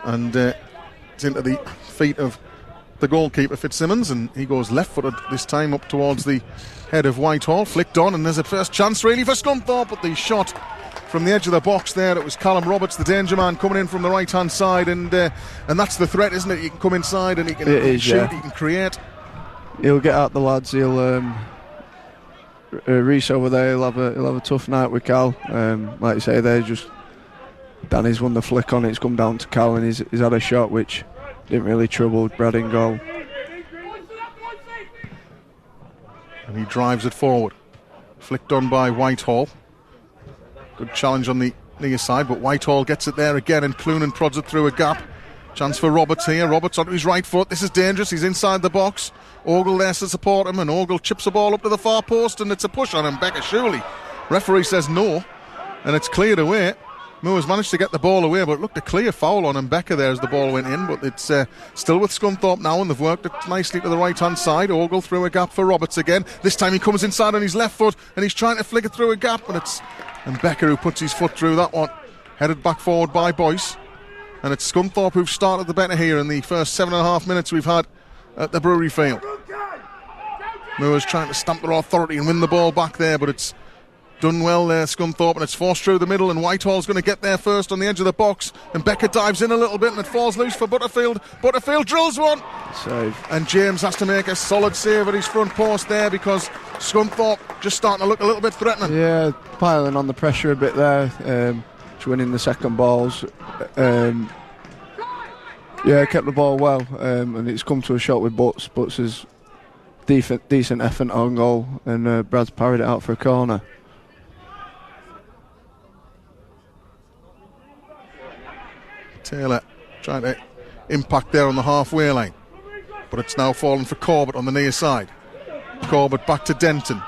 and it's into the feet of the goalkeeper Fitzsimmons, and he goes left-footed this time up towards the head of Whitehall. Flicked on, and there's a first chance really for Scunthorpe, but the shot from the edge of the box there, it was Callum Roberts, the danger man, coming in from the right-hand side, and that's the threat, isn't it? You can come inside and he can shoot, he can create. He'll get out the lads. He'll Reece over there. He'll have a tough night with Cal. Like you say, there just Danny's won the flick on it. It's come down to Cal, and he's had a shot which didn't really trouble Brad in goal. And he drives it forward. Flicked on by Whitehall. Good challenge on the near side, but Whitehall gets it there again, and Clunan prods it through a gap. Chance for Roberts here. Roberts onto his right foot. This is dangerous. He's inside the box. Ogle there to support him, and Ogle chips the ball up to the far post, and it's a push on him. Becker surely. Referee says no, and it's cleared away. Moores managed to get the ball away, but it looked a clear foul on Mbeka there as the ball went in, but it's still with Scunthorpe now, and they've worked it nicely to the right-hand side. Ogle through a gap for Roberts again. This time he comes inside on his left foot, and he's trying to flick it through a gap, and it's Mbeka who puts his foot through that one. Headed back forward by Boyce, and it's Scunthorpe who've started the better here in the first 7.5 minutes we've had at the Brewery Field. Moores trying to stamp their authority and win the ball back there, but it's done well there, Scunthorpe, and it's forced through the middle, and Whitehall's going to get there first on the edge of the box, and Becker dives in a little bit, and it falls loose for Butterfield. Butterfield drills one, save, and James has to make a solid save at his front post there, because Scunthorpe just starting to look a little bit threatening. Yeah, piling on the pressure a bit there, winning the second balls. Yeah, kept the ball well, and it's come to a shot with Butts. Butts is decent effort on goal, and Brad's parried it out for a corner. Taylor trying to impact there on the halfway line, but it's now fallen for Corbett on the near side. Corbett back to Denton,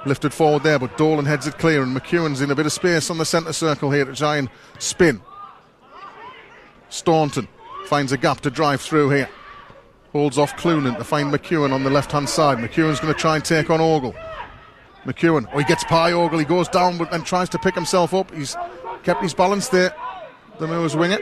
lifted forward there, but Dolan heads it clear, and McEwen's in a bit of space on the centre circle here to try and spin. Staunton finds a gap to drive through here, holds off Clunan to find McEwen on the left hand side. McEwen's going to try and take on Ogle. McEwen, he gets by Ogle, he goes down but then tries to pick himself up. He's kept his balance there, the Moors winger.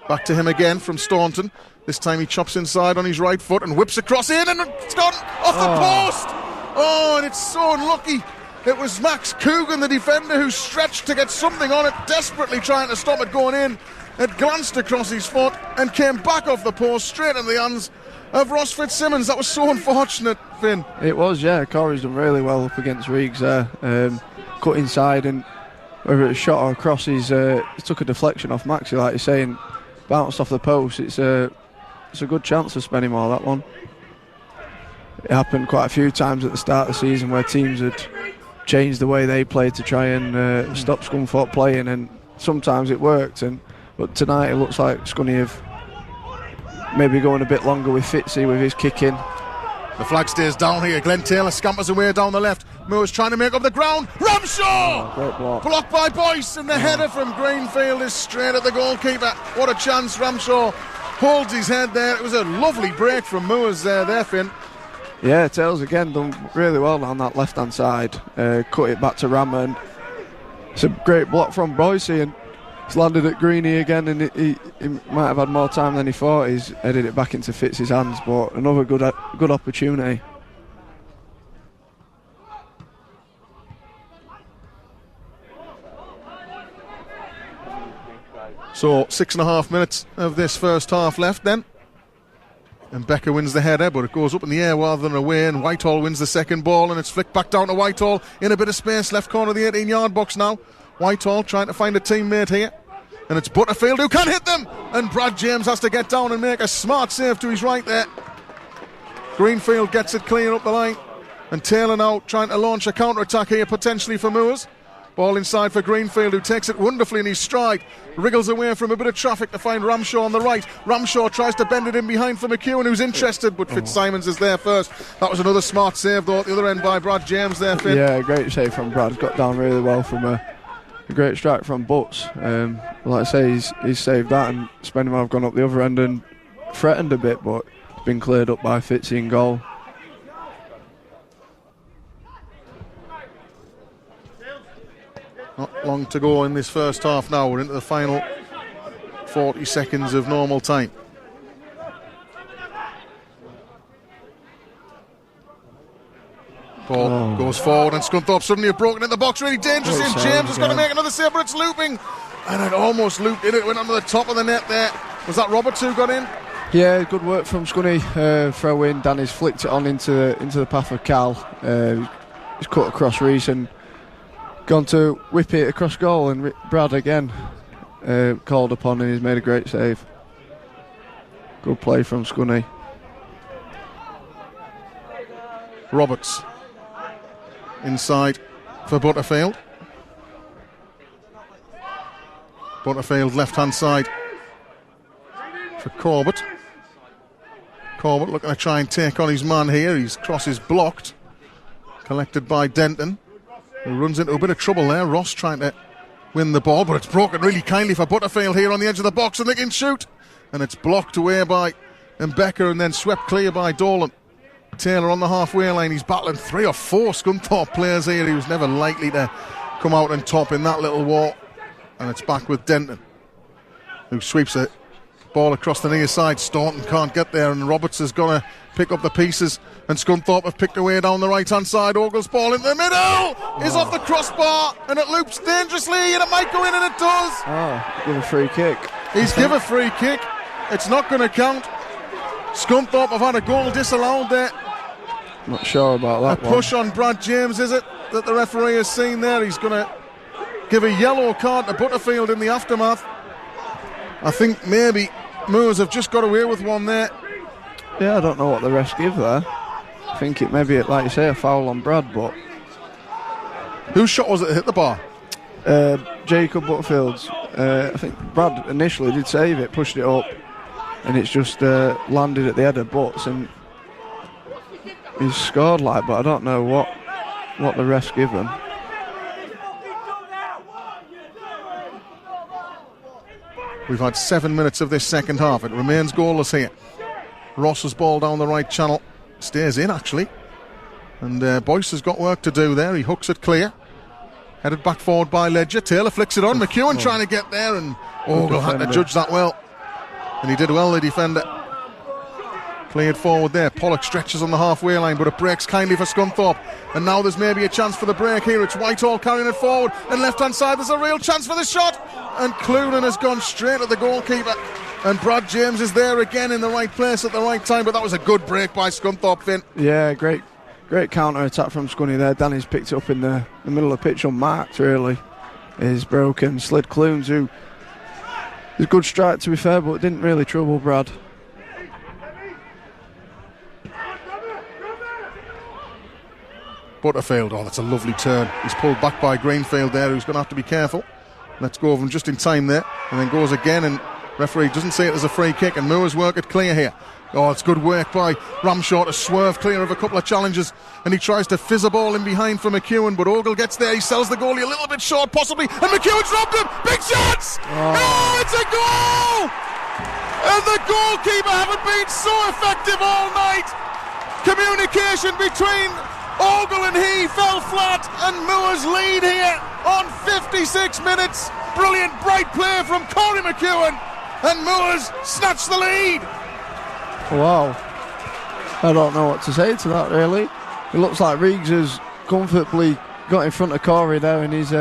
Back to him again from Staunton. This time he chops inside on his right foot and whips across in, and it's gone off the post. Oh, and it's so unlucky. It was Max Coogan, the defender, who stretched to get something on it, desperately trying to stop it going in. It glanced across his foot and came back off the post straight in the hands of Ross Fitzsimmons. That was so unfortunate, Finn. It was, yeah. Corey's done really well up against Reegs there. Cut inside, and whether it's shot or cross, he took a deflection off Maxi, like you're saying, bounced off the post. It's a good chance for Spennymoor, that one. It happened quite a few times at the start of the season where teams had changed the way they played to try and stop Scunthorpe playing, and sometimes it worked. But tonight it looks like Scunny have maybe going a bit longer with Fitzy with his kicking. The flag stays down here. Glenn Taylor scampers away down the left. Moore's trying to make up the ground. Ramshaw! Great block. Blocked by Boyce, and the header from Greenfield is straight at the goalkeeper. What a chance. Ramshaw holds his head there. It was a lovely break from Moores there, Finn. Yeah, Tails again done really well on that left hand side. Cut it back to Ram, and it's a great block from Boyce, and it's landed at Greenie again, and he might have had more time than he thought. He's headed it back into Fitz's hands, but another good opportunity. So 6.5 minutes of this first half left then. And Becker wins the header, but it goes up in the air rather than away, and Whitehall wins the second ball, and it's flicked back down to Whitehall in a bit of space, left corner of the 18-yard box now. Whitehall trying to find a teammate here, and it's Butterfield who can't hit them, and Brad James has to get down and make a smart save to his right there. Greenfield gets it clear up the line, and Taylor now trying to launch a counter-attack here potentially for Moores. Ball inside for Greenfield, who takes it wonderfully in his stride, wriggles away from a bit of traffic to find Ramshaw on the right. Ramshaw tries to bend it in behind for McEwen, who's interested, but Fitzsimons is there first. That was another smart save though at the other end by Brad James there, Finn. Yeah, great save from Brad. Got down really well from a great strike from Butts. Like I say, he's saved that, and Spennymoor have gone up the other end and threatened a bit, but it's been cleared up by Fitzy in goal. Not long to go in this first half now. We're into the final 40 seconds of normal time. Ball goes forward and Scunthorpe suddenly have broken in the box, really dangerous, and James has got to make another save, but it's looping, and it almost looped in, it went onto the top of the net there. Was that Roberts who got in? Yeah, good work from Scunny. Throw in, Danny's flicked it on into the path of Cal. He's cut across Reese and gone to whip it across goal, and Brad again called upon, and he's made a great save. Good play from Scunny. Roberts inside for Butterfield. Butterfield left hand side for Corbett. Corbett looking to try and take on his man here. His cross is blocked. Collected by Denton, who runs into a bit of trouble there. Ross trying to win the ball, but it's broken really kindly for Butterfield here on the edge of the box, and they can shoot. And it's blocked away by Mbeka and then swept clear by Dolan. Taylor on the halfway line. He's battling 3 or 4 Scunthorpe players here. He was never likely to come out on top in that little war. And it's back with Denton, who sweeps it. Ball across the near side. Staunton can't get there, and Roberts is going to pick up the pieces. And Scunthorpe have picked away down the right hand side. Ogle's ball in the middle is off the crossbar, and it loops dangerously, and it might go in, and it does. Give a free kick. He's give a free kick. It's not going to count. Scunthorpe have had a goal disallowed there. Not sure about that. A push on Brad James, is it, that the referee has seen there? He's going to give a yellow card to Butterfield in the aftermath. I think maybe Moors have just got away with one there. Yeah, I don't know what the refs give there. I think it may be, like you say, a foul on Brad, but... Whose shot was it that hit the bar? Jacob Butterfield's. I think Brad initially did save it, pushed it up, and it's just landed at the head of Butts, and he's scored but I don't know what the refs give him. We've had 7 minutes of this second half. It remains goalless here. Ross's ball down the right channel. Stays in, actually. And Boyce has got work to do there. He hooks it clear. Headed back forward by Ledger. Taylor flicks it on. McEwen trying to get there, and Ogle had to judge that well. And he did well, the defender. Cleared forward there. Pollock stretches on the halfway line, but it breaks kindly for Scunthorpe. And now there's maybe a chance for the break here. It's Whitehall carrying it forward. And left hand side, there's a real chance for the shot. And Clunan has gone straight at the goalkeeper. And Brad James is there again in the right place at the right time. But that was a good break by Scunthorpe, Finn. Yeah, great counter attack from Scunny there. Danny's picked it up in the middle of the pitch unmarked, really. Is broken. Slid Clunes, who is a good strike to be fair, but didn't really trouble Brad. Butterfield, that's a lovely turn. He's pulled back by Greenfield there, who's going to have to be careful. Let's go of him just in time there, and then goes again, and referee doesn't say it as a free kick, and Moores work it clear here. It's good work by Ramshaw to swerve clear of a couple of challenges, and he tries to fizz a ball in behind for McEwen, but Ogle gets there. He sells the goalie a little bit short possibly, and McEwen's robbed him. Big shots! It's a goal! And the goalkeeper haven't been so effective all night. Communication between Ogle and he fell flat, and Moores lead here on 56 minutes. Brilliant bright play from Corey McEwen, and Moores snatched the lead. Wow, I don't know what to say to that, really. It looks like Riggs has comfortably got in front of Corey there, and he's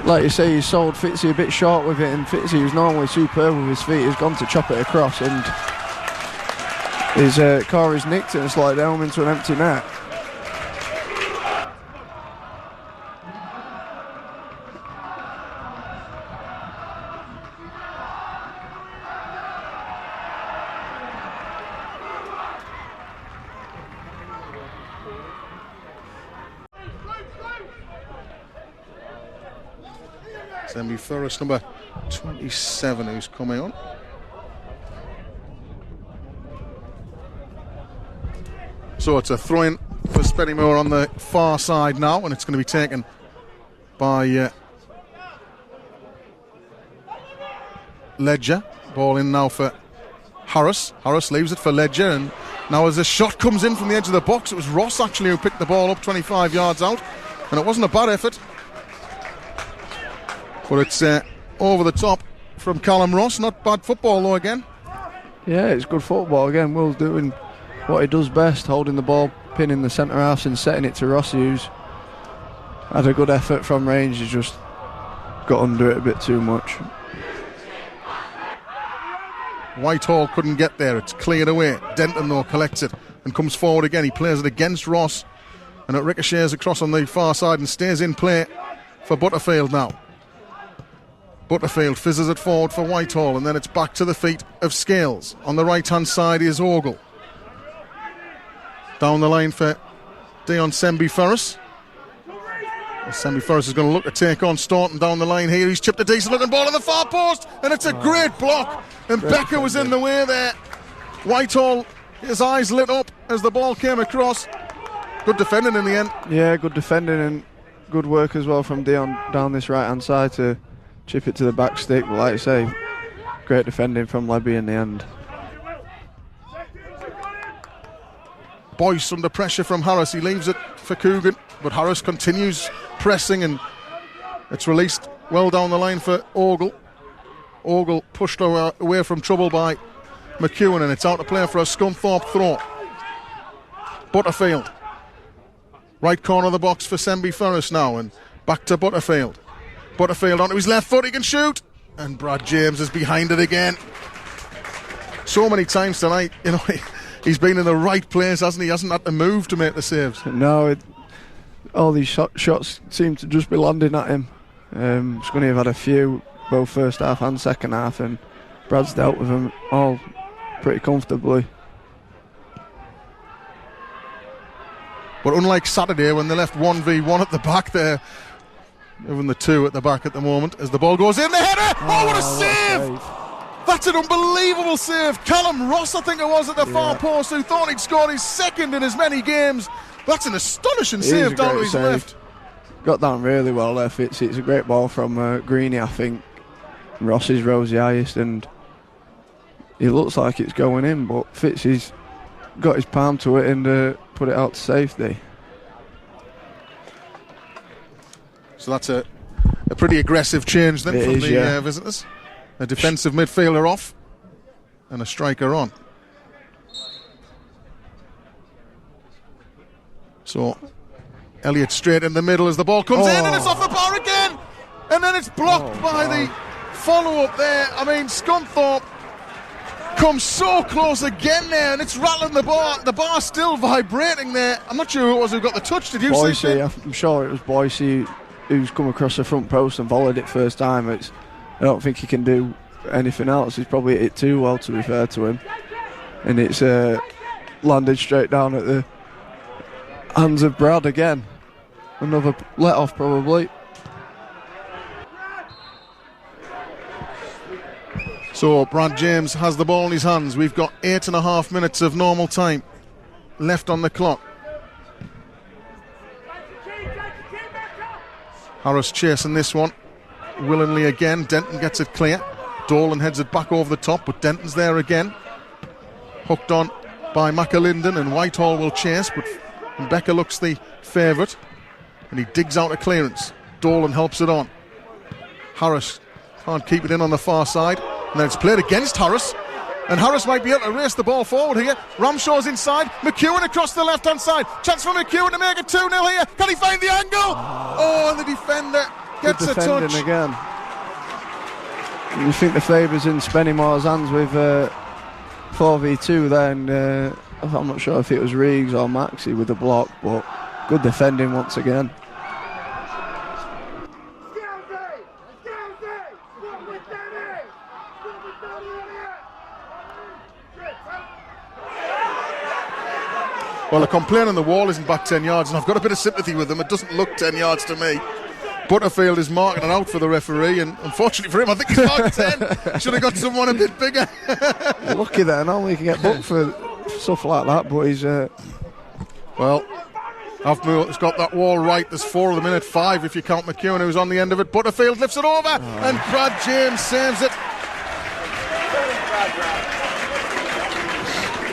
like you say, he's sold Fitzy a bit short with it, and Fitzy, who's normally superb with his feet, has gone to chop it across, and Corey's nicked it and slid down into an empty net. Then Forrest number 27 who's coming on. So it's a throw-in for Spennymoor on the far side now, and it's going to be taken by Ledger. Ball in now for Harris. Harris leaves it for Ledger, and now as a shot comes in from the edge of the box, it was Ross actually who picked the ball up 25 yards out, and it wasn't a bad effort. But it's over the top from Callum Ross. Not bad football though again. Yeah, it's good football again. Will's doing what he does best, holding the ball, pinning the centre half and setting it to Rossi, who's had a good effort from range. He's just got under it a bit too much. Whitehall couldn't get there. It's cleared away. Denton though collects it and comes forward again. He plays it against Ross, and it ricochets across on the far side and stays in play for Butterfield now. Butterfield fizzes it forward for Whitehall, and then it's back to the feet of Scales. On the right hand side is Ogle. Down the line for Dion Semby-Ferris. Semby-Ferris is going to look to take on Staunton down the line here. He's chipped a decent looking ball in the far post, and it's a great block, and Becker was in the way there. Whitehall, his eyes lit up as the ball came across. Good defending in the end. Yeah, good defending and good work as well from Dion down this right hand side to chip it to the back stick. But like I say, great defending from Lebby in the end. Boyce under pressure from Harris. He leaves it for Coogan, but Harris continues pressing, and it's released well down the line for Ogle. Ogle pushed away from trouble by McEwen, and it's out to play for a Scunthorpe throw. Butterfield. Right corner of the box for Semby-Ferris now, and back to Butterfield. Butterfield onto his left foot, he can shoot, and Brad James is behind it again. So many times tonight, he's been in the right place, hasn't he? He hasn't had to move to make the saves. No, all these shots seem to just be landing at him. Scunny have had a few, both first half and second half, and Brad's dealt with them all pretty comfortably. But unlike Saturday, when they left 1v1 at the back there, even the 2 at the back at the moment, as the ball goes in, the header! Oh, what a save! That's an unbelievable save. Callum Ross, I think it was, at the far post, who thought he'd scored his second in as many games. That's an astonishing save down to his left. Got down really well there, Fitz. It's a great ball from Greeny, I think. Ross's rose the highest, and it looks like it's going in, but Fitz has got his palm to it and put it out to safety. So that's a pretty aggressive change then from the visitors. A defensive midfielder off and a striker on. So Elliott straight in the middle as the ball comes in, and it's off the bar again, and then it's blocked by the follow-up there. I mean, Scunthorpe comes so close again there, and it's rattling the bar. The bar's still vibrating there. I'm not sure who it was who got the touch. Did you see it? I'm sure it was Boise who's come across the front post and volleyed it first time. I don't think he can do anything else. He's probably hit it too well, to be fair to him, and it's landed straight down at the hands of Brad again. Another let off probably. So Brad James has the ball in his hands. We've got 8.5 minutes of normal time left on the clock. Harris chasing this one willingly again. Denton gets it clear. Dolan heads it back over the top, but Denton's there again. Hooked on by McAlinden, and Whitehall will chase, but Becker looks the favourite, and he digs out a clearance. Dolan helps it on. Harris can't keep it in on the far side, and then it's played against Harris, and Harris might be able to race the ball forward here. Ramshaw's inside, McEwen across the left hand side, chance for McEwen to make it 2-0 here. Can he find the angle? Oh, and the defender gets a touch again. You think the favour's in Spennymoor's hands with 4v2 then. I'm not sure if it was Riggs or Maxi with the block, but good defending once again. Well, they're complaining the wall isn't back 10 yards, and I've got a bit of sympathy with them. It doesn't look 10 yards to me. Butterfield is marking it out for the referee, and unfortunately for him, I think he's marked 10. Should have got someone a bit bigger. Lucky there, normally you can get booked for stuff like that, but he's... Well, Avmu's got that wall right. There's 4 of them in at 5 if you count McEwen, who's on the end of it. Butterfield lifts it over, and Brad James saves it.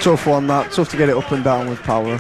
Tough one, that. Tough to get it up and down with power.